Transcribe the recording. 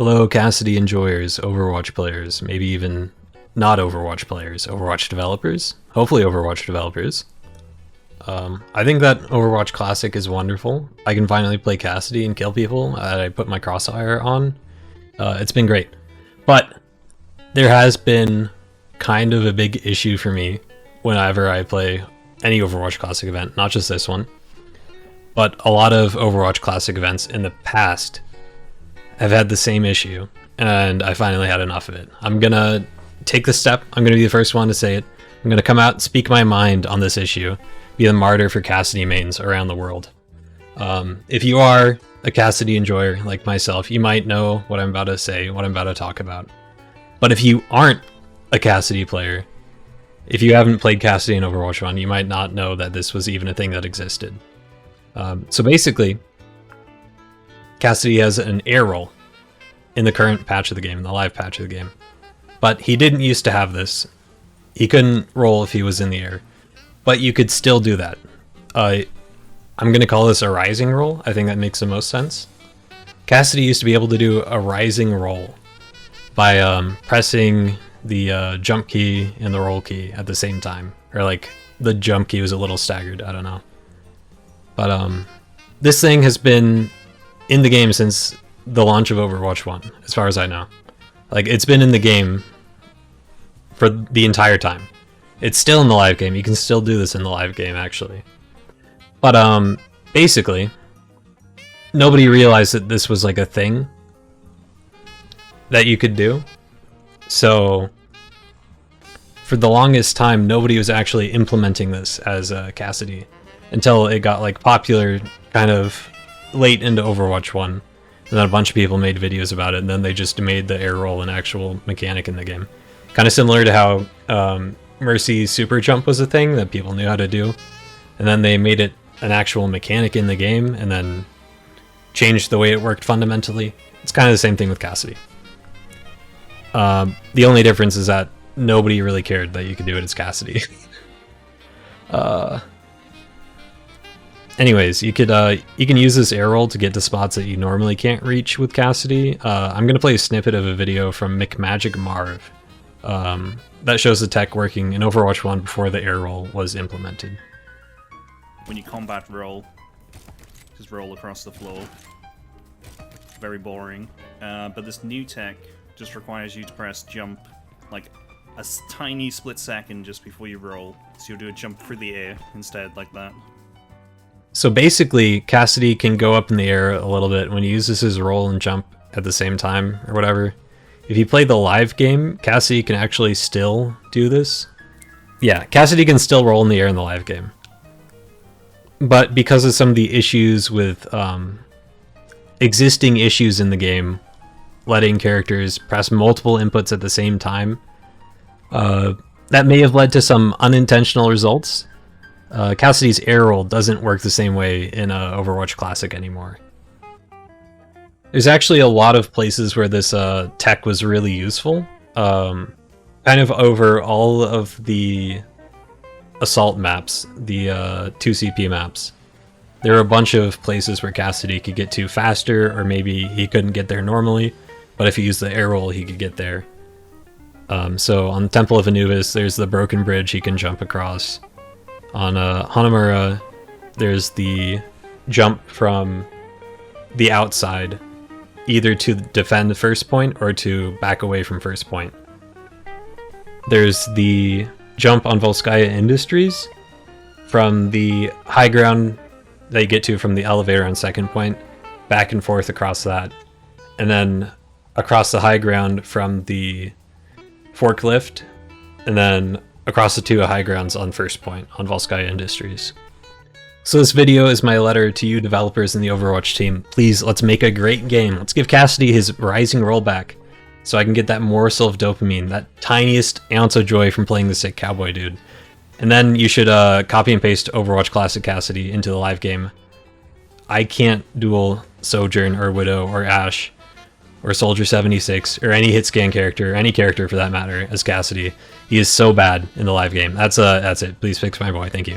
Hello, Cassidy enjoyers, Overwatch players, maybe even not Overwatch players, Overwatch developers, hopefully Overwatch developers. I think that Overwatch Classic is wonderful. I can finally play Cassidy and kill people that I put my crosshair on. It's been great. But there has been kind of a big issue for me whenever I play any Overwatch Classic event, not just this one, but a lot of Overwatch Classic events in the past have had the same issue, and I finally had enough of it. I'm gonna take the step. I'm gonna be the first one to say it. I'm gonna come out and speak my mind on this issue, be the martyr for Cassidy mains around the world. If you are a Cassidy enjoyer like myself, you might know what I'm about to say, what I'm about to talk about. But if you aren't a Cassidy player, if you haven't played Cassidy in Overwatch 1, you might not know that this was even a thing that existed. So basically, Cassidy has an air roll in the current patch of the game, the live patch of the game. But he didn't used to have this. He couldn't roll if he was in the air. But you could still do that. I'm going to call this a rising roll. I think that makes the most sense. Cassidy used to be able to do a rising roll by pressing the jump key and the roll key at the same time. Or like the jump key was a little staggered, I don't know. But this thing has been in the game since the launch of Overwatch 1, as far as I know. Like, it's been in the game for the entire time. It's still in the live game. You can still do this in the live game, actually. But, basically, nobody realized that this was, like, a thing that you could do. So, for the longest time, nobody was actually implementing this as Cassidy until it got, like, popular kind of late into Overwatch 1, and then a bunch of people made videos about it, and then they just made the air roll an actual mechanic in the game. Kind of similar to how Mercy's super jump was a thing that people knew how to do, and then they made it an actual mechanic in the game, and then changed the way it worked fundamentally. It's kind of the same thing with Cassidy. The only difference is that nobody really cared that you could do it as Cassidy. Anyways, you can use this air roll to get to spots that you normally can't reach with Cassidy. I'm gonna play a snippet of a video from McMagic Marv that shows the tech working in Overwatch 1 before the air roll was implemented. When you combat roll, just roll across the floor. Very boring. But this new tech just requires you to press jump like a tiny split second just before you roll. So you'll do a jump through the air instead, like that. So basically, Cassidy can go up in the air a little bit when he uses his roll and jump at the same time, or whatever. If you play the live game, Cassidy can actually still do this. Yeah, Cassidy can still roll in the air in the live game. But because of some of the issues with existing issues in the game, letting characters press multiple inputs at the same time, that may have led to some unintentional results. Cassidy's air roll doesn't work the same way in Overwatch Classic anymore. There's actually a lot of places where this tech was really useful. Kind of over all of the assault maps, the 2CP maps. There are a bunch of places where Cassidy could get to faster, or maybe he couldn't get there normally, but if he used the air roll, he could get there. So on Temple of Anubis, there's the broken bridge he can jump across. On Hanamura, there's the jump from the outside, either to defend the first point or to back away from first point. There's the jump on Volskaya Industries from the high ground that you get to from the elevator on second point, back and forth across that, and then across the high ground from the forklift, and then across the two high grounds on first point on Volskaya Industries. So this video is my letter to you developers in the Overwatch team. Please, let's make a great game. Let's give Cassidy his rising rollback so I can get that morsel of dopamine, that tiniest ounce of joy from playing the sick cowboy dude. And then you should copy and paste Overwatch Classic Cassidy into the live game. I can't duel Sojourn or Widow or Ashe or Soldier 76 or any hit scan character, or any character for that matter, as Cassidy. He is so bad in the live game. That's it. Please fix my boy. Thank you.